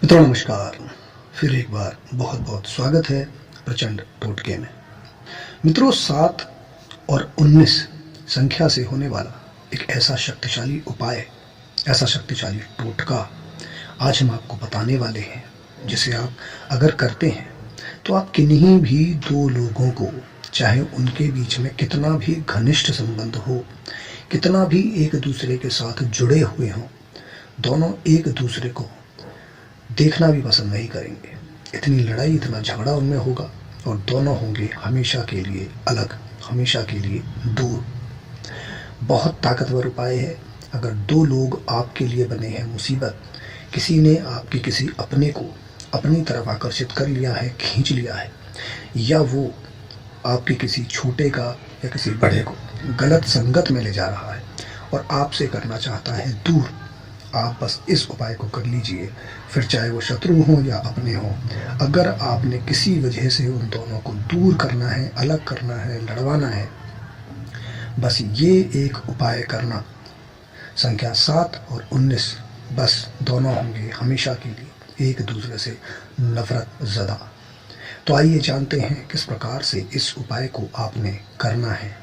मित्रों नमस्कार। फिर एक बार बहुत बहुत स्वागत है प्रचंड टोटके में। मित्रों 7 और 19 संख्या से होने वाला एक ऐसा शक्तिशाली उपाय, ऐसा शक्तिशाली टोटका आज हम आपको बताने वाले हैं, जिसे आप अगर करते हैं तो आप किन्हीं भी दो लोगों को, चाहे उनके बीच में कितना भी घनिष्ठ संबंध हो, कितना भी एक दूसरे के साथ जुड़े हुए हों, दोनों एक दूसरे को देखना भी पसंद नहीं करेंगे। इतनी लड़ाई, इतना झगड़ा उनमें होगा और दोनों होंगे हमेशा के लिए अलग, हमेशा के लिए दूर। बहुत ताकतवर उपाय है। अगर दो लोग आपके लिए बने हैं मुसीबत, किसी ने आपके किसी अपने को अपनी तरफ आकर्षित कर लिया है, खींच लिया है, या वो आपके किसी छोटे का या किसी बड़े को गलत संगत में ले जा रहा है और आपसे करना चाहता है दूर, आप बस इस उपाय को कर लीजिए। फिर चाहे वो शत्रु हो या अपने हो, अगर आपने किसी वजह से उन दोनों को दूर करना है, अलग करना है, लड़वाना है, बस ये एक उपाय करना। संख्या 7 और 19, बस दोनों होंगे हमेशा के लिए एक दूसरे से नफरत ज़दा। तो आइए जानते हैं किस प्रकार से इस उपाय को आपने करना है।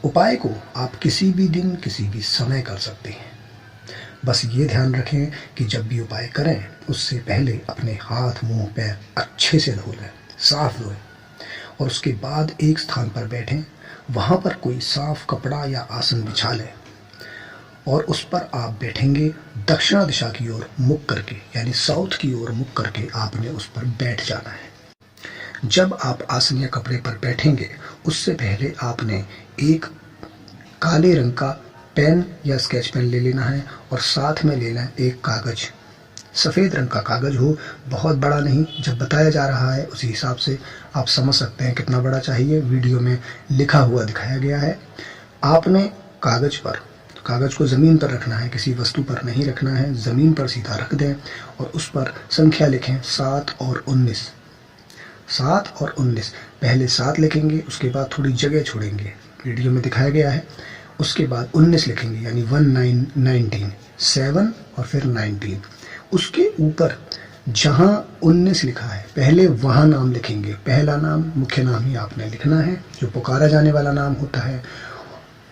उपाय को आप किसी भी दिन, किसी भी समय कर सकते हैं। बस ये ध्यान रखें कि जब भी उपाय करें उससे पहले अपने हाथ, मुंह, पैर अच्छे से धो लें, साफ धोएं, और उसके बाद एक स्थान पर बैठें। वहाँ पर कोई साफ कपड़ा या आसन बिछा लें और उस पर आप बैठेंगे दक्षिण दिशा की ओर मुख करके, यानी साउथ की ओर मुख करके आपने उस पर बैठ जाना है। जब आप आसन या कपड़े पर बैठेंगे उससे पहले आपने एक काले रंग का पेन या स्केच पेन ले लेना है और साथ में लेना है एक कागज। सफ़ेद रंग का कागज हो, बहुत बड़ा नहीं, जब बताया जा रहा है उसी हिसाब से आप समझ सकते हैं कितना बड़ा चाहिए। वीडियो में लिखा हुआ दिखाया गया है। आपने कागज को ज़मीन पर रखना है, किसी वस्तु पर नहीं रखना है, ज़मीन पर सीधा रख दें और उस पर संख्या लिखें 7 और 19। 7 और 19, पहले 7 लिखेंगे, उसके बाद थोड़ी जगह छोड़ेंगे, वीडियो में दिखाया गया है। उसके बाद 19 लिखेंगे, यानी 19, 7 और फिर 19। उसके ऊपर जहाँ 19 लिखा है पहले वहाँ नाम लिखेंगे। पहला नाम, मुख्य नाम ही आपने लिखना है, जो पुकारा जाने वाला नाम होता है।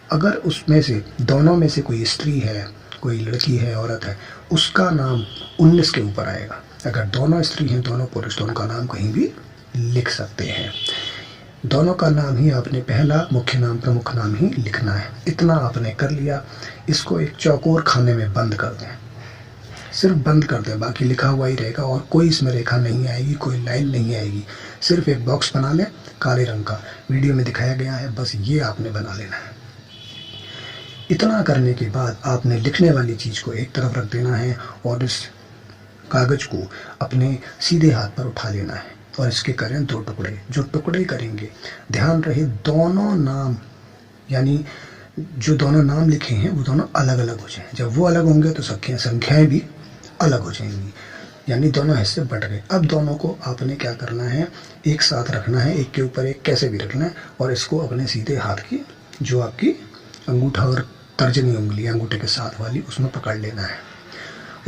अगर उसमें से दोनों में से कोई स्त्री है, कोई लड़की है, औरत है, उसका नाम 19 के ऊपर आएगा। अगर दोनों स्त्री हैं, दोनों पुरुष, तो उनका नाम कहीं भी लिख सकते हैं। दोनों का नाम ही आपने पहला मुख्य नाम, प्रमुख नाम ही लिखना है। इतना आपने कर लिया। इसको एक चौकोर खाने में बंद कर दें, सिर्फ बंद कर दें, बाकी लिखा हुआ ही रहेगा और कोई इसमें रेखा नहीं आएगी, कोई लाइन नहीं आएगी। सिर्फ एक बॉक्स बना लें काले रंग का, वीडियो में दिखाया गया है, बस ये आपने बना लेना है। इतना करने के बाद आपने लिखने वाली चीज़ को एक तरफ रख देना है और इस कागज को अपने सीधे हाथ पर उठा लेना है और इसके करें 2 टुकड़े। जो टुकड़े करेंगे, ध्यान रहे दोनों नाम, यानी जो दोनों नाम लिखे हैं वो दोनों अलग अलग हो जाएं। जब वो अलग होंगे तो संख्याएं भी अलग हो जाएंगी, यानी दोनों हिस्से बट गए। अब दोनों को आपने क्या करना है, एक साथ रखना है, एक के ऊपर एक, कैसे भी रखना है, और इसको अपने सीधे हाथ की, जो आपकी अंगूठा और तर्जनी उंगली अंगूठे के साथ वाली, उसमें पकड़ लेना है।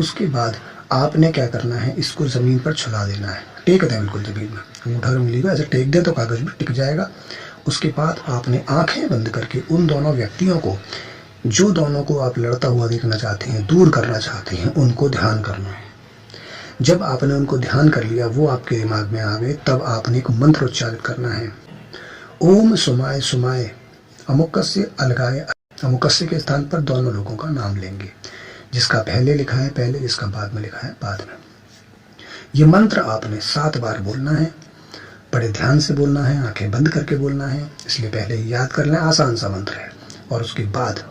उसके बाद आपने क्या करना है, इसको ज़मीन पर छुला देना है, टेक दें बिल्कुल ज़मीन में। अंगूठा और उंगली को ऐसे टेक दें तो कागज़ भी टिक जाएगा। उसके बाद आपने आंखें बंद करके उन दोनों व्यक्तियों को, जो दोनों को आप लड़ता हुआ देखना चाहते हैं, दूर करना चाहते हैं, उनको ध्यान करना है। जब आपने उनको ध्यान कर लिया, वो आपके दिमाग में आ गए, तब आपने एक मंत्र उच्चारित करना है। ओम सुमाय सुमाय अमुकस्य अलगाय। अमुकस्य के स्थान पर दोनों लोगों का नाम लेंगे, जिसका पहले लिखा है पहले, जिसका बाद में लिखा है बाद में। ये मंत्र आपने 7 बार बोलना है, बड़े ध्यान से बोलना है, आंखें बंद करके बोलना है, इसलिए पहले ही याद कर लें, आसान सा मंत्र है। और उसके बाद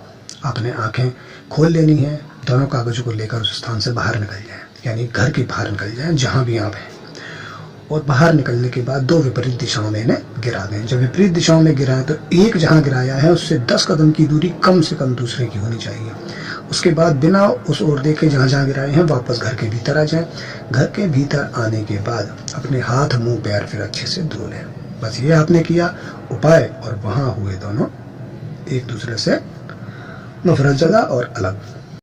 आपने आंखें खोल लेनी है, दोनों कागजों को लेकर उस स्थान से बाहर निकल जाएं, यानी घर के बाहर निकल जाएं जहाँ भी आप हैं। और बाहर निकलने के बाद 2 विपरीत दिशाओं में इन्हें गिरा दें। जब विपरीत दिशाओं में गिराएं तो एक जहाँ गिराया है उससे 10 कदम की दूरी कम से कम दूसरे की होनी चाहिए। उसके बाद बिना उस ओर देखे जहाँ जहाँ गिराए हैं वापस घर के भीतर आ जाएं। घर के भीतर आने के बाद अपने हाथ, मुंह, पैर फिर अच्छे से धो लें। बस ये आपने किया उपाय, और वहाँ हुए दोनों एक दूसरे से नफरत ज़दा और अलग।